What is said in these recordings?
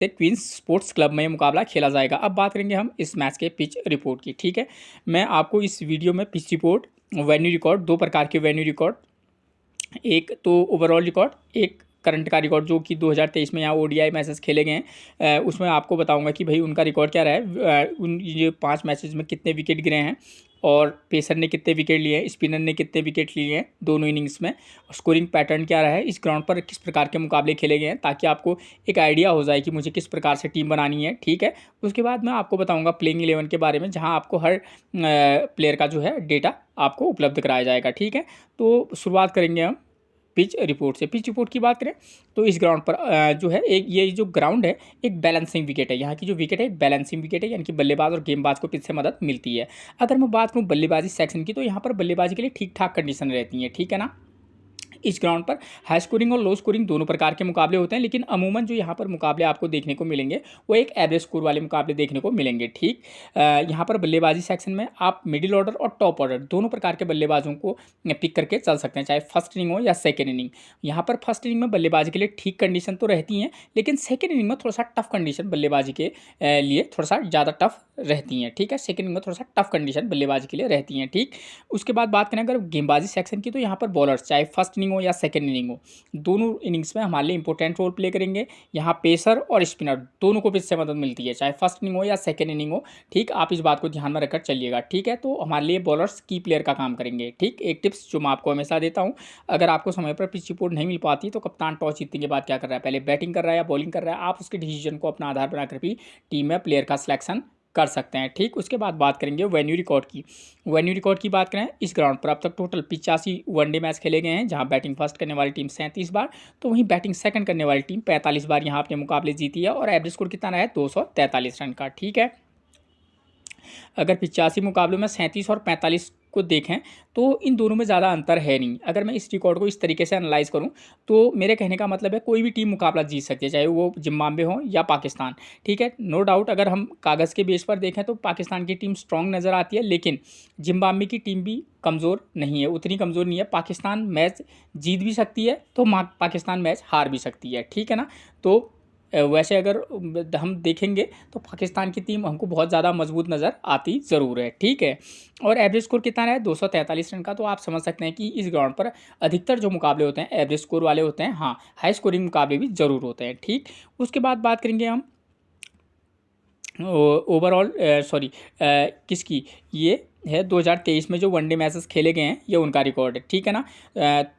Queen's sports club में ये मुकाबला खेला जाएगा। अब बात करेंगे हम इस मैच के पिच रिपोर्ट की। ठीक है, मैं आपको इस वीडियो में पिच रिपोर्ट, वेन्यू रिकॉर्ड, दो प्रकार के वेन्यू रिकॉर्ड, एक तो ओवरऑल रिकॉर्ड, एक करंट का रिकॉर्ड जो कि 2023 में यहाँ ओडीआई मैचेस खेले गए हैं, उसमें आपको बताऊंगा कि भाई उनका रिकॉर्ड क्या रहा है, उन ये 5 मैचेस में कितने विकेट गिरे हैं और पेसर ने कितने विकेट लिए हैं, स्पिनर ने कितने विकेट लिए हैं दोनों इनिंग्स में, स्कोरिंग पैटर्न क्या रहा है, इस ग्राउंड पर किस प्रकार के मुकाबले खेले गए हैं, ताकि आपको एक आइडिया हो जाए कि मुझे किस प्रकार से टीम बनानी है। ठीक है, उसके बाद मैं आपको बताऊंगा प्लेइंग 11 के बारे में, जहां आपको हर प्लेयर का जो है डेटा आपको उपलब्ध कराया जाएगा। ठीक है, तो शुरुआत करेंगे हम पिच रिपोर्ट से। पिच रिपोर्ट की बात करें तो इस ग्राउंड पर जो है एक ये जो ग्राउंड है एक बैलेंसिंग विकेट है। यहाँ की जो विकेट है एक बैलेंसिंग विकेट है, यानी कि बल्लेबाज और गेंदबाज को पिच से मदद मिलती है। अगर मैं बात करूँ बल्लेबाजी सेक्शन की, तो यहाँ पर बल्लेबाजी के लिए ठीक ठाक कंडीशन रहती है। ठीक है ना, इस ग्राउंड पर हाई स्कोरिंग और लो स्कोरिंग दोनों प्रकार के मुकाबले होते हैं, लेकिन अमूमन जो यहाँ पर मुकाबले आपको देखने को मिलेंगे वो एक एवरेज स्कोर वाले मुकाबले देखने को मिलेंगे। ठीक, यहाँ पर बल्लेबाजी सेक्शन में आप मिडिल ऑर्डर और टॉप ऑर्डर दोनों प्रकार के बल्लेबाजों को पिक करके चल सकते हैं, चाहे फर्स्ट इनिंग हो या सेकेंड इनिंग। यहाँ पर फर्स्ट इनिंग में बल्लेबाजी के लिए ठीक कंडीशन तो रहती हैं, लेकिन सेकेंड इनिंग में थोड़ा सा टफ कंडीशन बल्लेबाजी के लिए थोड़ा सा ज़्यादा टफ रहती हैं। ठीक है, सेकेंड इनिंग में थोड़ा सा टफ कंडीशन बल्लेबाजी के लिए रहती हैं। ठीक, उसके बाद बात करें अगर गेंदबाजी सेक्शन की, तो यहाँ पर बॉलर्स चाहे फर्स्ट इनिंग हो या सेकेंड इनिंग हो, दोनों इनिंग्स में हमारे लिए इंपॉर्टेंट रोल प्ले करेंगे। यहाँ पेसर और स्पिनर दोनों को पिच से मदद मिलती है, चाहे फर्स्ट इनिंग हो या सेकेंड इनिंग हो। ठीक, आप इस बात को ध्यान में रखकर चलिएगा। ठीक है, तो हमारे लिए बॉलर्स की प्लेयर का काम करेंगे। ठीक, एक टिप्स जो मैं आपको हमेशा देता हूँ, अगर आपको समय पर पिच रिपोर्ट नहीं मिल पाती तो कप्तान टॉस जीतने के बाद क्या कर रहा है, पहले बैटिंग कर रहा है या बॉलिंग कर रहा है, आप उसके डिसीजन को अपना आधार बनाकर भी टीम में प्लेयर का सिलेक्शन कर सकते हैं। ठीक, उसके बाद बात करेंगे वेन्यू रिकॉर्ड की। वेन्यू रिकॉर्ड की बात करें, इस ग्राउंड पर अब तक टोटल 85 वनडे मैच खेले गए हैं, जहां बैटिंग फर्स्ट करने वाली टीम 37 बार, तो वहीं बैटिंग सेकंड करने वाली टीम 45 बार यहां अपने मुकाबले जीती है, और एवरेज स्कोर कितना रहा है 243 रन का। ठीक है, अगर 85 मुकाबलों में 37 और 45 को देखें तो इन दोनों में ज़्यादा अंतर है नहीं। अगर मैं इस रिकॉर्ड को इस तरीके से एनालाइज करूं तो मेरे कहने का मतलब है कोई भी टीम मुकाबला जीत सकती है, चाहे वो जिम्बाब्वे हो या पाकिस्तान। ठीक है, नो डाउट अगर हम कागज़ के बेस पर देखें तो पाकिस्तान की टीम स्ट्रांग नज़र आती है, लेकिन जिम्बाब्वे की टीम भी कमज़ोर नहीं है, उतनी कमज़ोर नहीं है। पाकिस्तान मैच जीत भी सकती है तो पाकिस्तान मैच हार भी सकती है। ठीक है ना, तो वैसे अगर हम देखेंगे तो पाकिस्तान की टीम हमको बहुत ज़्यादा मजबूत नज़र आती ज़रूर है। ठीक है, और एवरेज स्कोर कितना है 243 रन का, तो आप समझ सकते हैं कि इस ग्राउंड पर अधिकतर जो मुकाबले होते हैं एवरेज स्कोर वाले होते हैं। हाँ, हाई स्कोरिंग मुकाबले भी ज़रूर होते हैं। ठीक, उसके बाद बात करेंगे हम ओवरऑल सॉरी किसकी, ये है 2023 में जो वनडे मैचेस खेले गए हैं ये उनका रिकॉर्ड है। ठीक है ना,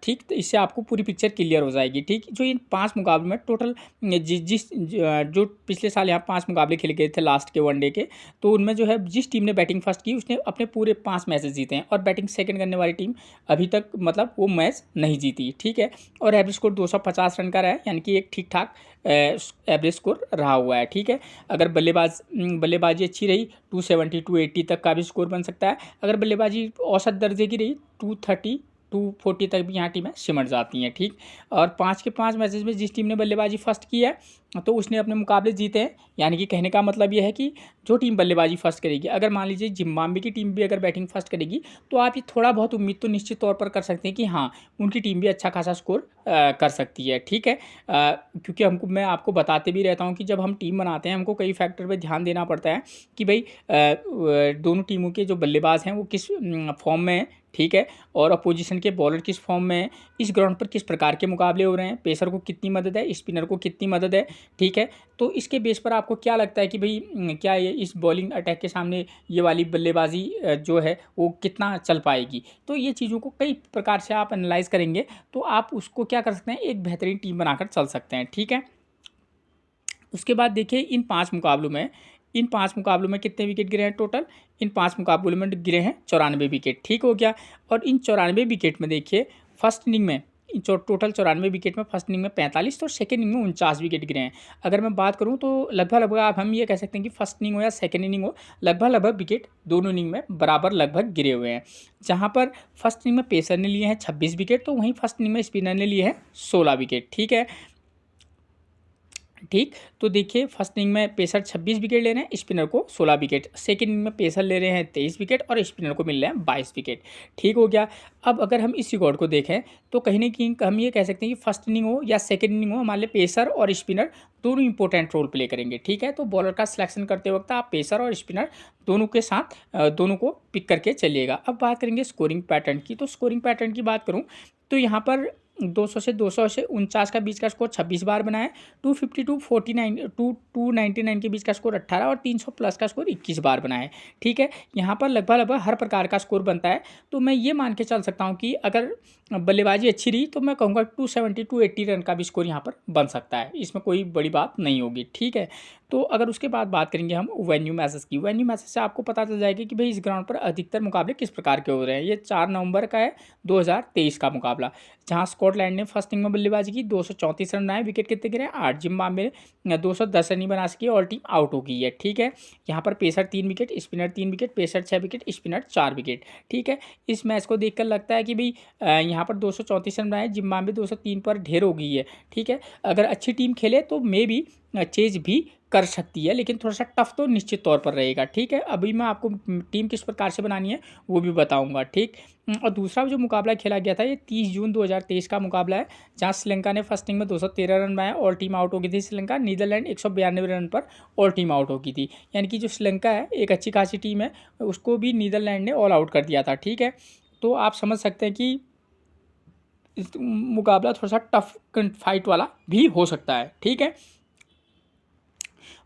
ठीक, तो इससे आपको पूरी पिक्चर क्लियर हो जाएगी। ठीक, जो इन 5 मुकाबलों में टोटल जो पिछले साल यहाँ 5 मुकाबले खेले गए थे लास्ट के वनडे के, तो उनमें जो है जिस टीम ने बैटिंग फर्स्ट की उसने अपने पूरे 5 मैचेस जीते हैं, और बैटिंग सेकंड करने वाली टीम अभी तक मतलब वो मैच नहीं जीती। ठीक है, और एवरेज स्कोर 250 रन का रहा है, यानी कि एक ठीक ठाक एवरेज स्कोर रहा हुआ है। ठीक है, अगर बल्लेबाजी अच्छी रही 270 280 तक का भी स्कोर बन सकता है। अगर बल्लेबाजी औसत दर्जे की रही 230 240 तक भी यहाँ टीमें सिमट जाती हैं। ठीक, और 5 के 5 मैचेस में जिस टीम ने बल्लेबाजी फर्स्ट की है तो उसने अपने मुकाबले जीते हैं। यानी कि कहने का मतलब यह है कि जो टीम बल्लेबाजी फर्स्ट करेगी, अगर मान लीजिए जिम्बाब्वे की टीम भी अगर बैटिंग फर्स्ट करेगी, तो आप ये थोड़ा बहुत उम्मीद तो निश्चित तौर पर कर सकते हैं कि हाँ उनकी टीम भी अच्छा खासा स्कोर कर सकती है। ठीक है, क्योंकि मैं आपको बताते भी रहता हूँ कि जब हम टीम बनाते हैं हमको कई फैक्टर पर ध्यान देना पड़ता है कि भाई दोनों टीमों के जो बल्लेबाज हैं वो किस फॉर्म में हैं। ठीक है, और अपोजिशन के बॉलर किस फॉर्म में है, इस ग्राउंड पर किस प्रकार के मुकाबले हो रहे हैं, पेसर को कितनी मदद है, स्पिनर को कितनी मदद है। ठीक है, तो इसके बेस पर आपको क्या लगता है कि भाई क्या ये इस बॉलिंग अटैक के सामने ये वाली बल्लेबाजी जो है वो कितना चल पाएगी। तो ये चीज़ों को कई प्रकार से आप एनालाइज करेंगे तो आप उसको क्या कर सकते हैं, एक बेहतरीन टीम बनाकर चल सकते हैं। ठीक है, उसके बाद देखिए इन पाँच मुकाबलों में कितने विकेट गिरे हैं टोटल, इन 5 मुकाबलों में गिरे हैं 94 विकेट। ठीक हो गया, और इन 94 विकेट में देखिए फर्स्ट इनिंग में टोटल 94 विकेट में फर्स्ट इनिंग में 45 तो सेकेंड इनिंग में 49 विकेट गिरे हैं। अगर मैं बात करूं तो लगभग आप हम ये कह सकते हैं कि फर्स्ट इनिंग हो या सेकेंड इनिंग हो, लगभग विकेट दोनों इनिंग में बराबर लगभग गिरे हुए हैं। जहां पर फर्स्ट इनिंग में पेसर ने लिए हैं 26 विकेट, तो वहीं फर्स्ट इनिंग में स्पिनर ने लिए हैं 16 विकेट। ठीक है, ठीक। तो देखिए फर्स्ट इनिंग में पेसर 26 विकेट ले रहे हैं, स्पिनर को 16 विकेट। सेकंड इनिंग में पेसर ले रहे हैं 23 विकेट और स्पिनर को मिल रहे हैं 22 विकेट। ठीक हो गया। अब अगर हम इस रिकॉर्ड को देखें तो कहीं न कहीं हम ये कह सकते हैं कि फर्स्ट इनिंग हो या सेकंड इनिंग हो, हमारे लिए पेसर और स्पिनर दोनों इंपॉर्टेंट रोल प्ले करेंगे। ठीक है, तो बॉलर का सिलेक्शन करते वक्त आप पेसर और स्पिनर दोनों के साथ दोनों को पिक करके चलिएगा। अब बात करेंगे स्कोरिंग पैटर्न की। तो स्कोरिंग पैटर्न की बात करूँ तो यहाँ पर 200 से 49 का बीच का स्कोर 26 बार बना है। 250 टू 49 टू 299 के बीच का स्कोर 18 और 300 प्लस का स्कोर 21 बार बना है। ठीक है, यहाँ पर लगभग हर प्रकार का स्कोर बनता है। तो मैं ये मान के चल सकता हूँ कि अगर बल्लेबाजी अच्छी रही तो मैं कहूँगा 270 टू 80 रन का भी स्कोर यहाँ पर बन सकता है, इसमें कोई बड़ी बात नहीं होगी। ठीक है, तो अगर उसके बाद बात करेंगे हम वेन्यू मैचेस की। वेन्यू मैचेस से आपको पता चल जाएगा कि भाई इस ग्राउंड पर अधिकतर मुकाबले किस प्रकार के हो रहे हैं। ये 4 नवंबर का है 2023 का मुकाबला, जहां स्कॉटलैंड ने फर्स्ट इनिंग में बल्लेबाजी की, 234 रन बनाए, विकेट कितने गिरे 8। जिम्बाब्वे ने 210 रन ही बना सकी, ऑल टीम आउट हो गई है। ठीक है, यहाँ पर pacer 3 wicket, spinner 3 wicket, pacer 6 wicket, spinner 4 wicket. ठीक है, इस मैच को देखकर लगता है कि भाई यहाँ पर 234 रन बनाए, जिम्बाब्वे 203 पर ढेर हो गई है। ठीक है, अगर अच्छी टीम खेले तो मे भी चेज भी कर सकती है, लेकिन थोड़ा सा टफ तो निश्चित तौर पर रहेगा। ठीक है, अभी मैं आपको टीम किस प्रकार से बनानी है वो भी बताऊंगा। ठीक, और दूसरा जो मुकाबला खेला गया था ये 30 जून 2023 का मुकाबला है, जहां श्रीलंका ने फर्स्ट इनिंग में 213 रन बनाए, ऑल टीम आउट हो गई थी श्रीलंका। नीदरलैंड 192 रन पर ऑल टीम आउट हो गई थी, यानी कि जो श्रीलंका है एक अच्छी खासी टीम है, उसको भी नीदरलैंड ने ऑल आउट कर दिया था। ठीक है, तो आप समझ सकते हैं कि इस मुकाबला थोड़ा सा टफ फाइट वाला भी हो सकता है। ठीक है,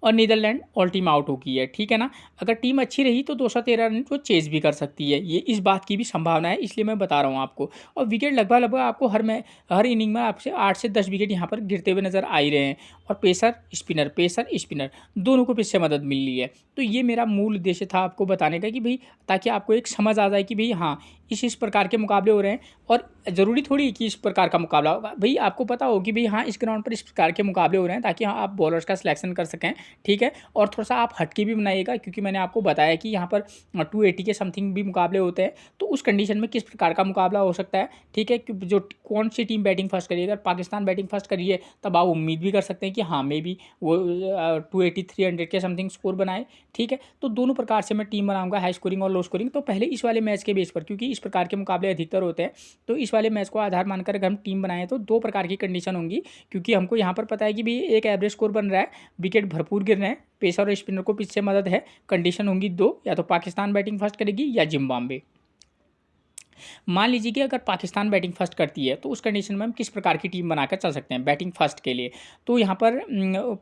और नीदरलैंड ऑल टीम आउट हो गई है। ठीक है ना, अगर टीम अच्छी रही तो 213 रन को चेज भी कर सकती है, ये इस बात की भी संभावना है, इसलिए मैं बता रहा हूँ आपको। और विकेट लगभग आपको हर इनिंग में आपसे 8 से 10 विकेट यहाँ पर गिरते हुए नजर आ ही रहे हैं, और पेसर स्पिनर दोनों को पिच से मदद मिल रही है। तो ये मेरा मूल उद्देश्य था आपको बताने का कि भाई, ताकि आपको एक समझ आ जाए कि भाई हाँ इस प्रकार के मुकाबले हो रहे हैं, और ज़रूरी थोड़ी कि इस प्रकार का मुकाबला होगा। भाई आपको पता हो कि भाई हाँ इस ग्राउंड पर इस प्रकार के मुकाबले हो रहे हैं, ताकि हाँ आप बॉलर्स का सिलेक्शन कर सकें। ठीक है, और थोड़ा सा आप हटके भी बनाइएगा, क्योंकि मैंने आपको बताया कि यहाँ पर 280 के समथिंग भी मुकाबले होते हैं, तो उस कंडीशन में किस प्रकार का मुकाबला हो सकता है। ठीक है, जो कौन सी टीम बैटिंग फर्स्ट करिए, अगर पाकिस्तान बैटिंग फर्स्ट करिए तब आप उम्मीद भी कर सकते हैं कि हाँ मे बी वो 280 300 के समथिंग स्कोर बनाए। ठीक है, तो दोनों प्रकार से मैं टीम बनाऊंगा, हाई स्कोरिंग और लो स्कोरिंग। तो पहले इस वाले मैच के बेस पर, क्योंकि इस प्रकार के मुकाबले अधिकतर होते हैं, तो इस वाले मैच को आधार मानकर अगर हम टीम बनाएं तो 2 प्रकार की कंडीशन होंगी, क्योंकि हमको यहाँ पर पता है कि भाई एक एवरेज स्कोर बन रहा है, विकेट भरपूर गिर रहे हैं, पेसर और स्पिनर को पिच से मदद है। कंडीशन होंगी 2, या तो पाकिस्तान बैटिंग फर्स्ट करेगी या जिम्बाब्वे। मान लीजिए कि अगर पाकिस्तान बैटिंग फर्स्ट करती है तो उस कंडीशन में हम किस प्रकार की टीम बनाकर चल सकते हैं बैटिंग फर्स्ट के लिए। तो यहाँ पर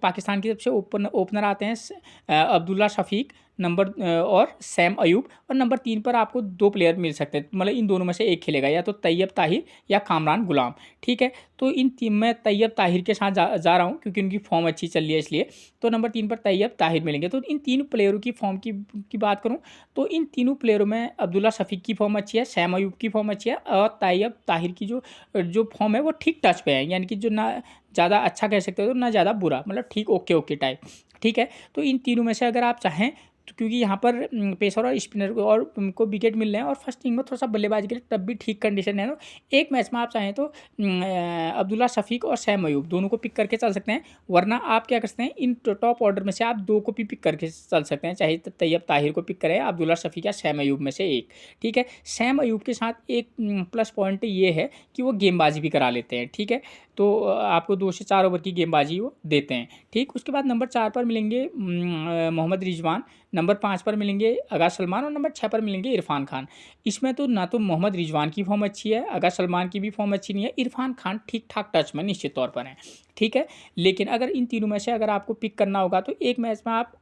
पाकिस्तान की तरफ से ओपनर आते हैं अब्दुल्ला शफीक नंबर और सैम अयूब, और नंबर 3 पर आपको 2 प्लेयर मिल सकते हैं, मतलब इन दोनों में से एक खेलेगा, या तो तैयब ताहिर या कामरान गुलाम। ठीक है, तो इन टीम में तैयब ताहिर के साथ जा रहा हूँ, क्योंकि उनकी फॉर्म अच्छी चल रही है इसलिए। तो नंबर 3 पर तैयब ताहिर मिलेंगे। तो इन 3 प्लेयरों की फॉर्म की बात करूँ तो इन तीनों प्लेयरों में अब्दुल्ला शफीक की फॉर्म अच्छी है, सैम अयूब की फॉर्म अच्छी है, और तैयब ताहिर की जो फॉर्म है वो ठीक टच पे है, यानी कि जो ना ज़्यादा अच्छा कह सकते हो तो ना ज़्यादा बुरा, मतलब ठीक ओके टाइप। ठीक है, तो इन तीनों में से अगर आप चाहें तो, क्योंकि यहाँ पर पेसर और स्पिनर को और उनको विकेट मिल रहे हैं, और फर्स्ट इनिंग में थोड़ा सा बल्लेबाजी के लिए तब भी ठीक कंडीशन है, तो एक मैच में आप चाहें तो अब्दुल्ला शफीक और सैम अयूब दोनों को पिक करके चल सकते हैं, वरना आप क्या कर सकते हैं इन टॉप ऑर्डर में से आप 2 को भी पिक करके चल सकते हैं, चाहे तैयब ताहिर को पिक करें, अब्दुल्ला शफीक या सैम अयूब में से एक। ठीक है, सैम अयूब के साथ एक प्लस पॉइंट ये है कि वो गेंदबाजी भी करा लेते हैं। ठीक है, तो आपको 2 से 4 ओवर की गेंदबाजी वो देते हैं। ठीक, उसके बाद नंबर 4 पर मिलेंगे मोहम्मद रिजवान, नंबर 5 पर मिलेंगे आगा सलमान, और नंबर 6 पर मिलेंगे इरफान खान। इसमें तो ना तो मोहम्मद रिजवान की फॉर्म अच्छी है, आगा सलमान की भी फॉर्म अच्छी नहीं है, इरफान खान ठीक ठाक टच में निश्चित तौर पर है। ठीक है, लेकिन अगर इन तीनों में से अगर आपको पिक करना होगा तो एक मैच में आप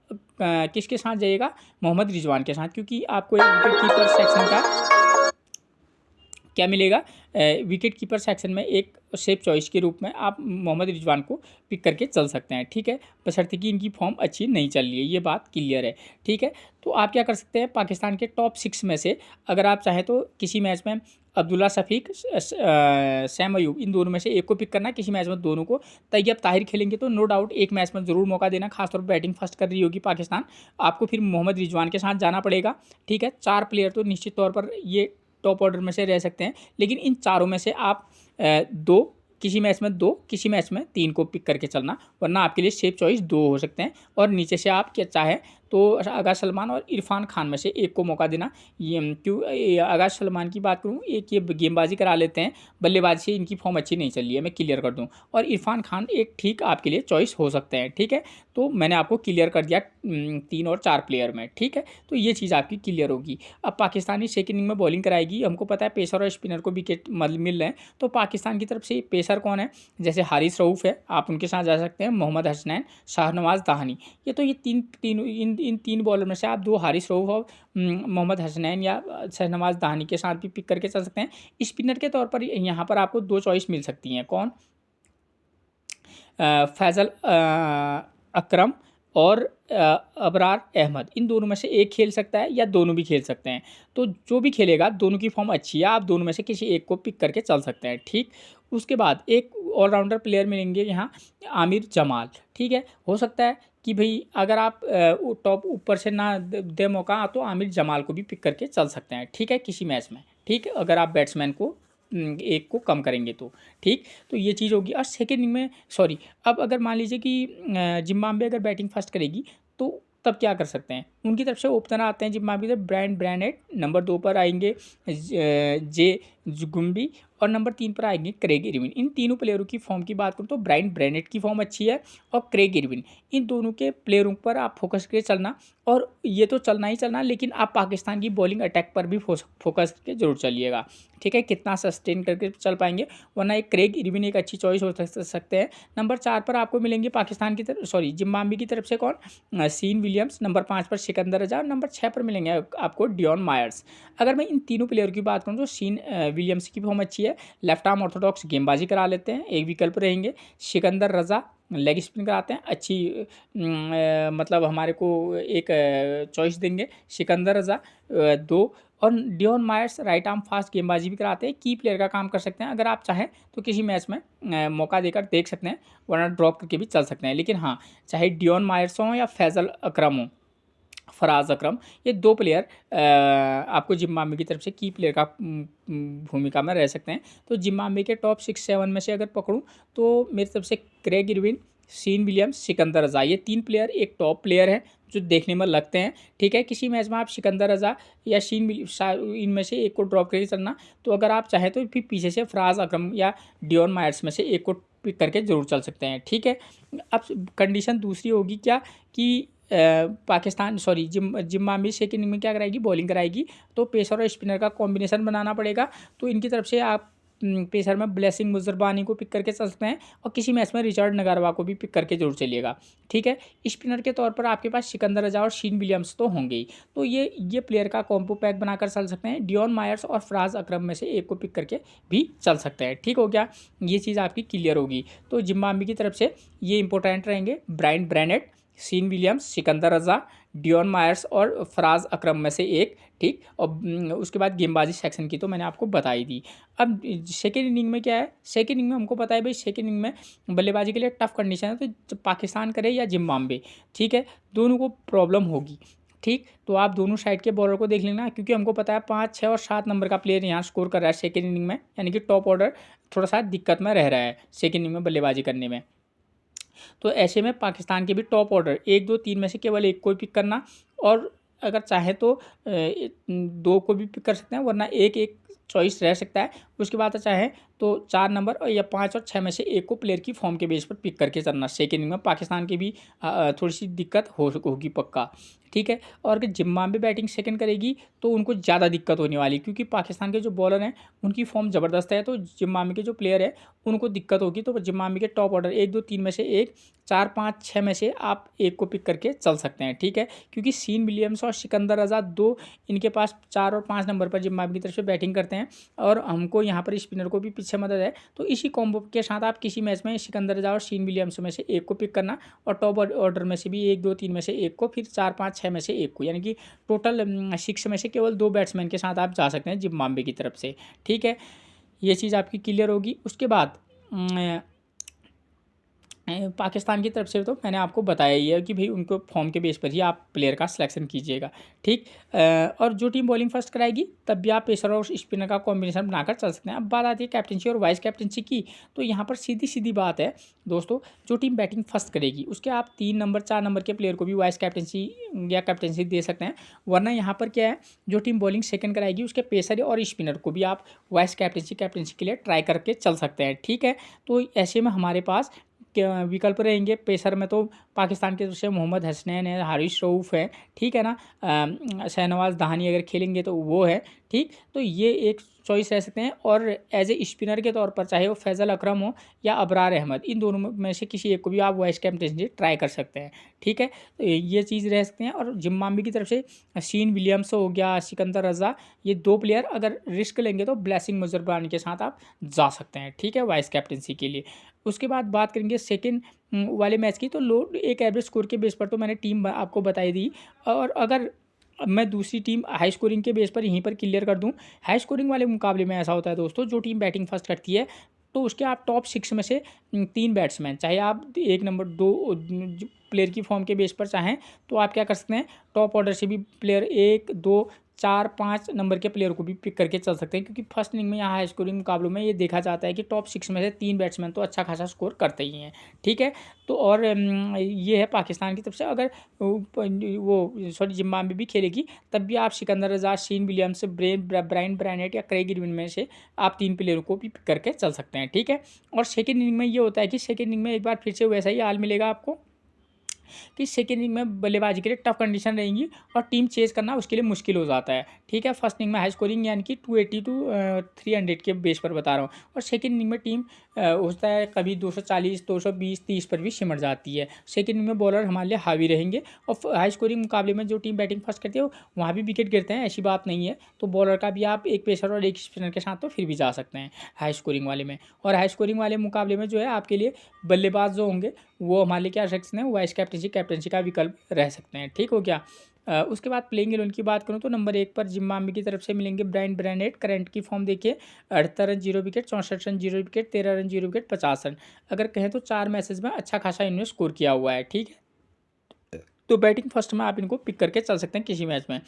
किसके साथ जाइएगा, मोहम्मद रिजवान के साथ, क्योंकि आपको एक विकेट कीपर सेक्शन का क्या मिलेगा, विकेट कीपर सेक्शन में एक सेफ चॉइस के रूप में आप मोहम्मद रिजवान को पिक करके चल सकते हैं। ठीक है, बशर्ते कि इनकी फॉर्म अच्छी नहीं चल रही है, ये बात क्लियर है। ठीक है, तो आप क्या कर सकते हैं, पाकिस्तान के टॉप 6 में से अगर आप चाहें तो किसी मैच में अब्दुल्ला शफीक सैम अयूब इन दोनों में से एक को पिक करना, किसी मैच में दोनों को। तैयब ताहिर खेलेंगे तो नो डाउट एक मैच में ज़रूर मौका देना, खासतौर पर बैटिंग फर्स्ट कर रही होगी पाकिस्तान, आपको फिर मोहम्मद रिजवान के साथ जाना पड़ेगा। ठीक है, 4 प्लेयर तो निश्चित तौर पर ये टॉप ऑर्डर में से रह सकते हैं, लेकिन इन चारों में से आप 2 किसी मैच में 2, किसी मैच में 3 को पिक करके चलना, वरना आपके लिए सेफ चॉइस 2 हो सकते हैं। और नीचे से आप क्या चाहें तो आगाज सलमान और इरफान खान में से एक को मौका देना। ये आगाज सलमान की बात करूँ, एक ये गेंदबाजी करा लेते हैं, बल्लेबाजी से इनकी फॉर्म अच्छी नहीं चल रही है, मैं क्लियर कर दूँ। और इरफान खान एक ठीक आपके लिए चॉइस हो सकते हैं, ठीक है। तो मैंने आपको क्लियर कर दिया 3 और 4 प्लेयर में, ठीक है। तो ये चीज़ आपकी क्लियर होगी। अब पाकिस्तानी सेकंड इनिंग में बॉलिंग कराएगी, हमको पता है पेसर और स्पिनर को विकेट मिल रहे हैं, तो पाकिस्तान की तरफ से पेसर कौन है, जैसे हारिस रऊफ़ है, आप उनके साथ जा सकते हैं, मोहम्मद हसनैन, शाहनवाज दाहानी। ये तो ये इन तीन बॉलर में से आप 2 हारिस रऊफ़ और मोहम्मद हसनैन या शाहनवाज दाहानी के साथ भी पिक करके चल सकते हैं। स्पिनर के तौर पर यहाँ पर आपको 2 चॉइस मिल सकती हैं, कौन, फैज़ल अकरम और अबरार अहमद, इन दोनों में से एक खेल सकता है या दोनों भी खेल सकते हैं। तो जो भी खेलेगा, दोनों की फॉर्म अच्छी है, आप दोनों में से किसी एक को पिक करके चल सकते हैं, ठीक। उसके बाद एक ऑलराउंडर प्लेयर मिलेंगे यहाँ, आमिर जमाल, ठीक है। हो सकता है कि भाई अगर आप टॉप ऊपर से ना दे मौका, तो आमिर जमाल को भी पिक करके चल सकते हैं, ठीक है, किसी मैच में, ठीक है, अगर आप बैट्समैन को एक को कम करेंगे तो, ठीक। तो ये चीज़ होगी। और सेकेंड इनिंग में सॉरी, अब अगर मान लीजिए कि जिम्बाब्वे अगर बैटिंग फर्स्ट करेगी, तो तब क्या कर सकते हैं, उनकी तरफ से ओपनर आते हैं जिम्बाब्वे से ब्रायन ब्रैनेट, नंबर 2 पर आएंगे जे जुगुम्बी, और नंबर 3 पर आएंगे क्रेग इरविन। इन तीनों प्लेयरों की फॉर्म की बात करूँ तो ब्रायन ब्रैनेट की फॉर्म अच्छी है और क्रेग इरविन, इन दोनों के प्लेयरों पर आप फोकस करके चलना। और ये तो चलना ही चलना, लेकिन आप पाकिस्तान की बॉलिंग अटैक पर भी फोकस करके जरूर चलिएगा, ठीक है, कितना सस्टेन करके चल पाएंगे, वरना एक क्रेग इरविन एक अच्छी चॉइस हो सकते हैं। नंबर 4 पर आपको मिलेंगे पाकिस्तान की तरफ जिम्बाब्वे की तरफ से कौन, सीन विलियम्स, नंबर 5 पर सिकंदर रजा, और नंबर 6 पर मिलेंगे आपको डियॉन मायर्स। अगर मैं इन तीनों प्लेयर की बात करूँ तो सीन विलियम्स की फॉर्म अच्छी है, लेफ्ट आर्म ऑर्थोडॉक्स गेंदबाजी करा लेते हैं, एक विकल्प रहेंगे। सिकंदर रजा लेग स्पिन कराते हैं, अच्छी मतलब हमारे को एक चॉइस देंगे सिकंदर रजा 2। और Dion Myers right arm fast गेंदबाजी भी कराते हैं, की प्लेयर का काम कर सकते हैं। अगर आप चाहें तो किसी मैच में मौका देकर देख सकते हैं, वरना ड्रॉप करके भी चल सकते हैं। लेकिन हाँ, चाहे डियॉन मायर्स हो या फैज़ल अकरम हो, फराज अकरम, ये 2 प्लेयर आपको जिम्बाब्वे की तरफ से की प्लेयर का भूमिका में रह सकते हैं। तो जिम्बाब्वे के टॉप 6-7 में से अगर पकड़ूं तो मेरी तरफ से Craig Ervine, Sean Williams, Sikandar Raza, ये 3 प्लेयर एक टॉप प्लेयर हैं जो देखने में लगते हैं, ठीक है। किसी मैच में आप सिकंदर रजा या इनमें से एक को ड्रॉप करके चलना। तो अगर आप चाहें तो फिर पीछे से फराज अकरम या डियॉन मायर्स में से एक को पिक करके जरूर चल सकते हैं, ठीक है। अब कंडीशन दूसरी होगी क्या कि पाकिस्तान जिम्बाब्वे सेकंड इनिंग में क्या कराएगी, बॉलिंग कराएगी, तो पेसर और स्पिनर का कॉम्बिनेशन बनाना पड़ेगा। तो इनकी तरफ से आप पेसर में ब्लेसिंग मुजरबानी को पिक करके चल सकते हैं, और किसी मैच में रिचर्ड नगारवा को भी पिक करके जरूर चलिएगा, ठीक है। स्पिनर के तौर पर आपके पास सिकंदर रजा और शीन विलियम्स तो होंगे ही, तो ये प्लेयर का कॉम्बो पैक बनाकर चल सकते हैं। डियॉन मायर्स और फराज अकरम में से एक को पिक करके भी चल सकते हैं, ठीक हो गया, ये चीज़ आपकी क्लियर होगी। तो जिम्बाब्वे की तरफ से ये इंपॉर्टेंट रहेंगे, ब्रायन ब्रैनेट, सीन विलियम्स, सिकंदर रजा, डियॉन मायर्स और फराज अकरम में से एक, ठीक। और उसके बाद गेंदबाजी सेक्शन की तो मैंने आपको बता ही दी। अब सेकेंड इनिंग में क्या है, सेकेंड इनिंग में हमको पता है भाई, सेकेंड इनिंग में बल्लेबाजी के लिए टफ कंडीशन है, तो पाकिस्तान करे या जिम्बाब्वे, ठीक है, दोनों को प्रॉब्लम होगी, ठीक। तो आप दोनों साइड के बॉलर को देख लेना, क्योंकि हमको पता है 5, 6 और 7 नंबर का प्लेयर यहाँ स्कोर कर रहा है सेकेंड इनिंग में, यानी कि टॉप ऑर्डर थोड़ा सा दिक्कत में रह रहा है सेकेंड इनिंग में बल्लेबाजी करने में। तो ऐसे में पाकिस्तान के भी टॉप ऑर्डर 1, 2, 3 में से केवल एक को ही पिक करना, और अगर चाहे तो 2 को भी पिक कर सकते हैं, वरना एक चॉइस रह सकता है। उसके बाद चाहे तो 4 नंबर और या 5 और 6 में से एक को प्लेयर की फॉर्म के बेस पर पिक करके चलना। सेकेंड इनिंग में पाकिस्तान की भी थोड़ी सी दिक्कत होगी पक्का, ठीक है। और अगर जिम्बाब्वे बैटिंग सेकंड करेगी तो उनको ज़्यादा दिक्कत होने वाली, क्योंकि पाकिस्तान के जो बॉलर हैं उनकी फॉर्म ज़बरदस्त है, तो जिम्बाब्वे के जो प्लेयर है उनको दिक्कत होगी। तो जिम्बाब्वे के टॉप ऑर्डर 1, 2, 3 में से एक, 4, 5, 6 में से आप एक को पिक करके चल सकते हैं, ठीक है। क्योंकि सीन विलियम्स और सिकंदर रजा 2 इनके पास 4 और 5 नंबर पर जिम्बाब्वे की तरफ से बैटिंग करते हैं, और हमको यहाँ पर स्पिनर को भी पीछे मदद है। तो इसी कॉम्बो के साथ आप किसी मैच में सिकंदर रजा और सीन विलियम्स में से एक को पिक करना, और टॉप ऑर्डर में से भी 1, 2, 3 में से एक को, फिर 4, 5, 6 में से एक को, यानी कि टोटल 6 में से केवल 2 बैट्समैन के साथ आप जा सकते हैं जिम्बाब्वे की तरफ से, ठीक है। ये चीज़ आपकी क्लियर होगी। उसके बाद पाकिस्तान की तरफ से तो मैंने आपको बताया ही है कि भाई उनको फॉर्म के बेस पर ही आप प्लेयर का सिलेक्शन कीजिएगा, ठीक। और जो टीम बॉलिंग फर्स्ट कराएगी तब भी आप पेसर और स्पिनर का कॉम्बिनेशन बनाकर चल सकते हैं। अब बात आती है कैप्टनसी और वाइस कैप्टनसी की, तो यहाँ पर सीधी सीधी बात है दोस्तों, जो टीम बैटिंग फर्स्ट करेगी उसके आप 3 नंबर 4 नंबर के प्लेयर को भी वाइस कैप्टनसी या कैप्टनसी दे सकते हैं। वरना यहाँ पर क्या है, जो टीम बॉलिंग सेकंड कराएगी उसके पेसर और स्पिनर को भी आप वाइस कैप्टनसी के लिए ट्राई करके चल सकते हैं, ठीक है। तो ऐसे में हमारे पास क्या विकल्प रहेंगे। पेसर में तो पाकिस्तान की तरफ से मोहम्मद हसनैन है, हारिस रऊफ़ है, ठीक है ना, शहनवाज दहानी अगर खेलेंगे तो वो है, ठीक। तो ये एक चॉइस रह सकते हैं। और एज ए स्पिनर के तौर पर चाहे वो फैज़ल अकरम हो या अबरार अहमद, इन दोनों में से किसी एक को भी आप वाइस कैप्टनसी ट्राई कर सकते हैं, ठीक है। तो ये चीज़ रह सकते हैं। और जिम्बाब्वे की तरफ से शीन विलियम्स हो गया, सिकंदर रज़ा, ये 2 प्लेयर अगर रिस्क लेंगे तो ब्लेसिंग मुजरबानी के साथ आप जा सकते हैं, ठीक है, वाइस कैप्टनसी के लिए। उसके बाद बात करेंगे सेकंड वाले मैच की, तो लो एक एवरेज स्कोर के बेस पर तो मैंने टीम आपको बताई दी। और अगर मैं दूसरी टीम हाई स्कोरिंग के बेस पर यहीं पर क्लियर कर दूं, हाई स्कोरिंग वाले मुकाबले में ऐसा होता है दोस्तों, जो टीम बैटिंग फर्स्ट करती है तो उसके आप टॉप 6 में से 3 बैट्समैन, चाहे आप 1 नंबर 2 प्लेयर की फॉर्म के बेस पर चाहें तो आप क्या कर सकते हैं, टॉप ऑर्डर से भी प्लेयर 1 2 4 5 नंबर के प्लेयर को भी पिक करके चल सकते हैं। क्योंकि फर्स्ट इनिंग में यहाँ हाई स्कोरिंग मुकाबलों में ये देखा जाता है कि टॉप 6 में से 3 बैट्समैन तो अच्छा खासा स्कोर करते ही हैं, ठीक है। तो और ये है पाकिस्तान की तरफ से। अगर वो सॉरी जिम्बाब्वे भी खेलेगी तब भी आप सिकंदर रज़ा, शीन विलियम्स, ब्रायन ब्रैनेट या क्रेग इरविन में से आप 3 प्लेयरों को भी पिक करके चल सकते हैं, ठीक है। और सेकेंड इनिंग में ये होता है कि सेकेंड इनिंग में एक बार फिर से वैसा ही हाल मिलेगा आपको कि सेकेंड इनिंग में बल्लेबाजी के लिए टफ कंडीशन रहेंगी और टीम चेज करना उसके लिए मुश्किल हो जाता है, ठीक है। फर्स्ट इनिंग में हाई स्कोरिंग यानी कि 280 टू 300 के बेस पर बता रहा हूँ, और सेकेंड इनिंग में टीम होता है कभी 240 220 30 पर भी सिमट जाती है। सेकेंड इनिंग में बॉलर हमारे लिए हावी रहेंगे। और हाई स्कोरिंग मुकाबले में जो टीम बैटिंग फर्स्ट करती है वहाँ भी विकेट गिरते हैं, ऐसी बात नहीं है। तो बॉलर का भी आप एक पेसर और एक स्पिनर के साथ तो फिर भी जा सकते हैं हाई स्कोरिंग वाले में। और हाई स्कोरिंग वाले मुकाबले में जो है आपके लिए बल्लेबाज जो होंगे वो हमारे लिए क्या रह सकते हैं, वाइस कैप्टनसी का विकल्प रह सकते हैं, ठीक हो गया। उसके बाद प्लेइंग 11 की बात करूं तो नंबर 1 पर जिम्बाब्वे की तरफ से मिलेंगे ब्रायन ब्रैनेट। करंट की फॉर्म देखिए, 78 run 0 wicket, 64 run 0 wicket, 13 run 0 wicket, 50 run. अगर कहें तो 4 मैचेज में अच्छा खासा इन्होंने स्कोर किया हुआ है, ठीक है। तो बैटिंग फर्स्ट में आप इनको पिक करके चल सकते हैं किसी मैच में।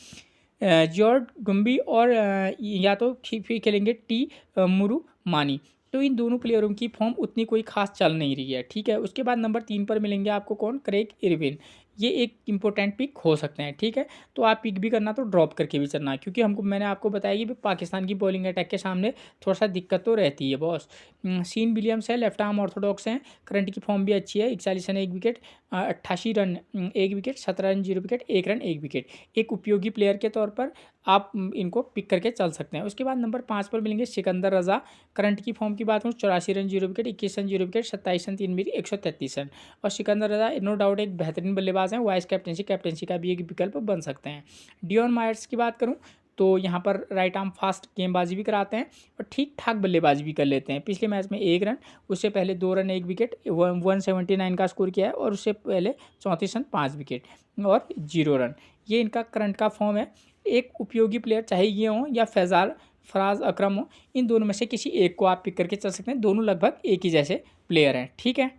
जॉर्ज गुम्बी और या तो फिर खेलेंगे टी मुरु मानी। तो इन दोनों प्लेयरों की फॉर्म उतनी कोई खास चल नहीं रही है, ठीक है। उसके बाद नंबर 3 पर मिलेंगे आपको कौन, क्रेग इरविन। ये एक इंपॉर्टेंट पिक हो सकते हैं, ठीक है। तो आप पिक भी करना तो ड्रॉप करके भी चलना, क्योंकि हमको मैंने आपको बताया कि पाकिस्तान की बॉलिंग अटैक के सामने थोड़ा सा दिक्कत तो रहती है बॉस। सीन विलियम्स है, लेफ्ट आर्म ऑर्थोडॉक्स हैं, करंट की फॉर्म भी अच्छी है, 41 run 1 wicket, 88 run 1 wicket, 17 run 0 wicket, 1 run 1 wicket. एक उपयोगी प्लेयर के तौर पर आप इनको पिक करके चल सकते हैं। उसके बाद नंबर 5 पर मिलेंगे सिकंदर रज़ा। करंट की फॉर्म की बात करूँ 84 run 0 wicket, 21 run 0 wicket, 27 run 3 wicket, 133 run. और सिकंदर रज़ा नो डाउट एक बेहतरीन बल्लेबाज हैं, वाइस कैप्टनसी का भी एक विकल्प बन सकते हैं। डियोन मायर्स की बात करूँ तो यहाँ पर राइट आर्म फास्ट गेंदबाजी भी कराते हैं और ठीक ठाक बल्लेबाजी भी कर लेते हैं। पिछले मैच में 1 रन, उससे पहले 2 रन 1 विकेट, 179 का स्कोर किया है, और उससे पहले 34 रन 5 विकेट और 0 रन। ये इनका करंट का फॉर्म है। एक उपयोगी प्लेयर चाहे ये हो या फराज अकरम हो, इन दोनों में से किसी एक को आप पिक करके चल सकते हैं। दोनों लगभग एक ही जैसे प्लेयर हैं, ठीक है।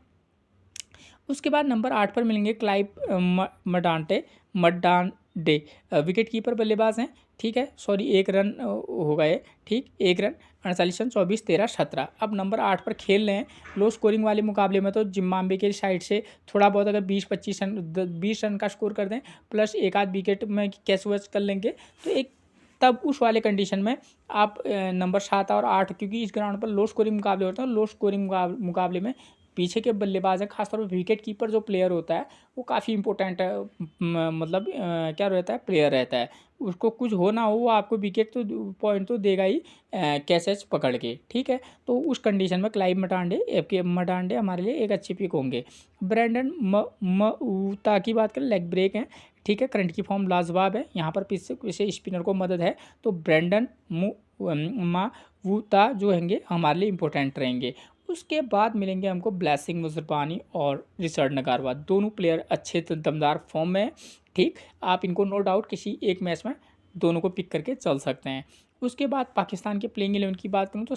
उसके बाद नंबर 8 पर मिलेंगे क्लाइव मडांडे, विकेट कीपर बल्लेबाज हैं, ठीक है। सॉरी 1 रन हो गए, ठीक, 1 रन, 48 रन, 24 13 17। अब नंबर 8 पर खेल रहे हैं। लो स्कोरिंग वाले मुकाबले में तो जिम्बाब्वे के साइड से थोड़ा बहुत अगर 20-25 रन 20 रन का स्कोर कर दें प्लस एक आध विकेट में कैच वैच कर लेंगे तो एक, तब उस वाले कंडीशन में आप नंबर 7 और 8, क्योंकि इस ग्राउंड पर लो स्कोरिंग मुकाबले होते हैं। लो स्कोरिंग मुकाबले में पीछे के बल्लेबाज हैं, खासतौर पर विकेट कीपर जो प्लेयर होता है वो काफ़ी इंपॉर्टेंट है, मतलब क्या रहता है, प्लेयर रहता है। उसको कुछ हो ना हो वो आपको विकेट तो पॉइंट तो देगा ही कैचेज पकड़ के, ठीक है। तो उस कंडीशन में क्लाइव मडांडे हमारे लिए एक अच्छे पिक होंगे। ब्रैंडन मऊता की बात करें, लेग ब्रेक हैं, ठीक है। करंट की फॉर्म लाजवाब है, यहाँ पर पीछे स्पिनर को मदद है, तो ब्रैंडन मऊता जो होंगे हमारे लिए इंपॉर्टेंट रहेंगे। उसके बाद मिलेंगे हमको ब्लेसिंग मुजरबानी और रिचर्ड नगारवा। दोनों प्लेयर अच्छे दमदार फॉर्म में, ठीक। आप इनको नो डाउट किसी एक मैच में दोनों को पिक करके चल सकते हैं। उसके बाद पाकिस्तान के प्लेइंग 11 की बात करूँ तो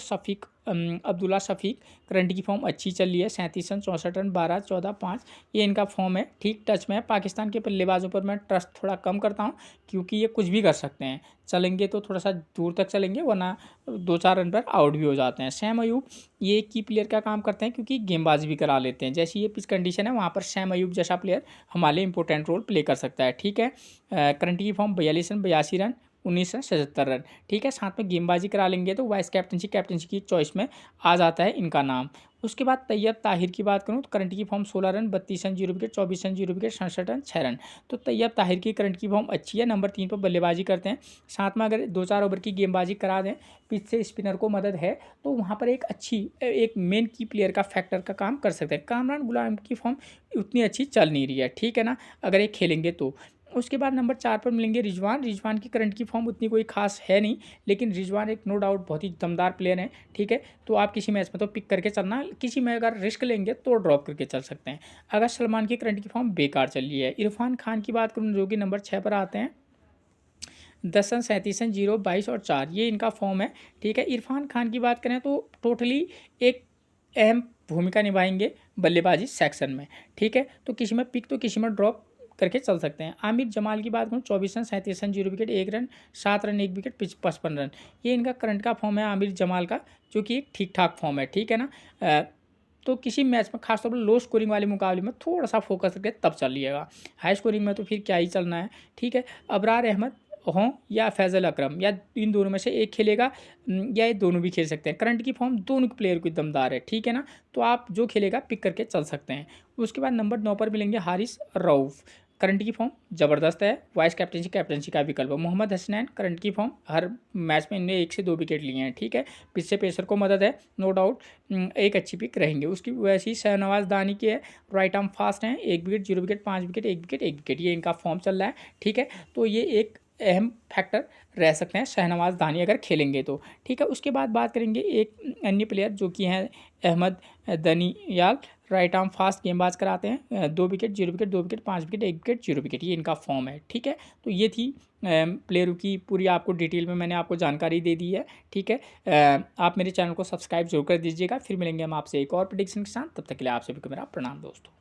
अब्दुल्ला शफीक करंट की फॉर्म अच्छी चल रही है, 37 रन 64 रन 12 14 5, ये इनका फॉर्म है, ठीक टच में है। पाकिस्तान के बल्लेबाजों पर मैं ट्रस्ट थोड़ा कम करता हूँ क्योंकि ये कुछ भी कर सकते हैं, चलेंगे तो थोड़ा सा दूर तक चलेंगे, वरना 2-4 रन पर आउट भी हो जाते हैं। शैम अयूब ये एक की प्लेयर का काम करते हैं क्योंकि गेंदबाजी भी करा लेते हैं, जैसी ये पिच कंडीशन है वहाँ पर शैम अयूब जैसा प्लेयर हमारे लिए इंपॉर्टेंट रोल प्ले कर सकता है, ठीक है। करंट की form 42 run 82 run 19 run 77 run, ठीक है। साथ में गेंदबाजी करा लेंगे तो वाइस कैप्टनसी की चॉइस में आ जाता है इनका नाम। उसके बाद तैयब ताहिर की बात करूँ तो करंट की form 16 run 32 run 0 wicket 24 run 0 wicket 67 run 6 run. तो तैयब ताहिर की करंट की फॉर्म अच्छी है, नंबर 3 पर बल्लेबाजी करते हैं। साथ में अगर 2-4 ओवर की गेंदबाजी करा दें, पिच से स्पिनर को मदद है तो वहाँ पर एक मेन की प्लेयर का फैक्टर का काम कर सकते हैं। कामरान गुलाम की फॉर्म उतनी अच्छी चल नहीं रही है, ठीक है ना, अगर ये खेलेंगे तो। उसके बाद नंबर 4 पर मिलेंगे रिजवान की करंट की फॉर्म उतनी कोई खास है नहीं, लेकिन रिजवान एक नो डाउट बहुत ही दमदार प्लेयर है, ठीक है। तो आप किसी मैच में तो पिक करके चलना, किसी में अगर रिस्क लेंगे तो ड्रॉप करके चल सकते हैं। अगर सलमान की करंट की फॉर्म बेकार चल रही है। इरफान खान की बात करूँ जो कि नंबर 6 पर आते हैं, 10 रन 37 रन 0 22 और 4, ये इनका फॉर्म है, ठीक है। इरफान खान की बात करें तो टोटली एक अहम भूमिका निभाएंगे बल्लेबाजी सेक्शन में, ठीक है। तो किसी में पिक तो किसी में ड्रॉप करके चल सकते हैं। आमिर जमाल की बात करूँ 24 run 37 run 0 wicket 1 run 7 run 1 wicket 55 run, ये इनका करंट का फॉर्म है आमिर जमाल का, जो कि एक ठीक ठाक फॉर्म है, ठीक है ना। तो किसी मैच में खासतौर पर लो स्कोरिंग वाले मुकाबले में थोड़ा सा फोकस करके तब चलिएगा, हाई स्कोरिंग में तो फिर क्या ही चलना है, ठीक है। अबरार अहमद हों या फैज़ल अकरम, या इन दोनों में से एक खेलेगा, या ये दोनों भी खेल सकते हैं। करंट की फॉर्म दोनों प्लेयर की दमदार है, ठीक है ना, तो आप जो खेलेगा पिक करके चल सकते हैं। उसके बाद नंबर 9 पर मिलेंगे हारिस रऊफ़, करंट की फॉर्म ज़बरदस्त है, वाइस कैप्टनसी का विकल्प है। मोहम्मद हसनैन करंट की फॉर्म हर मैच में इनने 1 से 2 विकेट लिए हैं, ठीक है। पिच से पेसर को मदद है, नो डाउट एक अच्छी पिक रहेंगे। उसकी वैसी शहनवाज दानी की है, राइट आर्म फास्ट हैं, 1 wicket 0 wicket 5 wicket 1 wicket 1 wicket, ये इनका फॉर्म चल रहा है, ठीक है। तो ये एक अहम फैक्टर रह सकते हैं शहनवाज दानी अगर खेलेंगे तो, ठीक है। उसके बाद बात करेंगे एक अन्य प्लेयर जो कि हैं Ahmed Daniyal, right arm fast गेंदबाज कराते हैं, 2 wicket 0 wicket 2 wicket 5 wicket 1 wicket 0 wicket, ये इनका फॉर्म है, ठीक है। तो ये थी प्लेयरों की पूरी आपको डिटेल में मैंने आपको जानकारी दे दी है, ठीक है। आप मेरे चैनल को सब्सक्राइब जरूर कर दीजिएगा। फिर मिलेंगे हम आपसे एक और प्रेडिक्शन के साथ, तब तक के लिए आप सभी को मेरा प्रणाम दोस्तों।